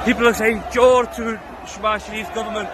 People are saying "Chor" to Shehbaz Sharif's government.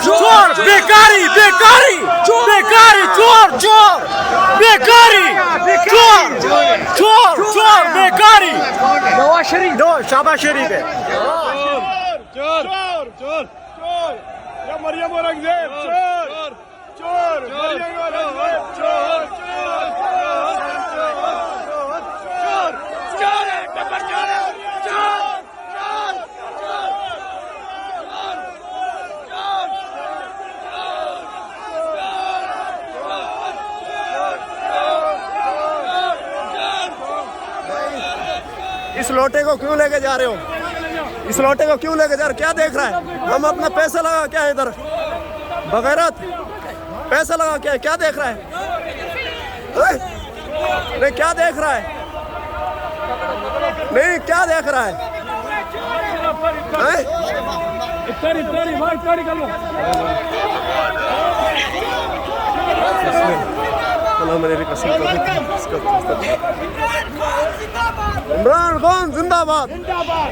चोर बेकारी बेकारी बेकारी चोर चोर बेकारी चोर चोर चोर बेकारी नवाज शरीफ शाहबाज शरीफ है चोर चोर चोर चोर या मरियम औरंगजेब चोर चोर मरियम औरंगजेब चोर चोर चोर चोर टप्पर चोर चोर इस लोटे को क्यों लेके जा रहे हो? इस लोटे को क्यों लेके जा रहे हो? क्या देख रहा है? हम अपना पैसा लगा क्या है इधर बगैरत पैसा लगा क्या है? क्या देख रहा है? नहीं क्या देख रहा है? नहीं क्या देख रहा है? इमरान खान जिंदाबाद जिंदाबाद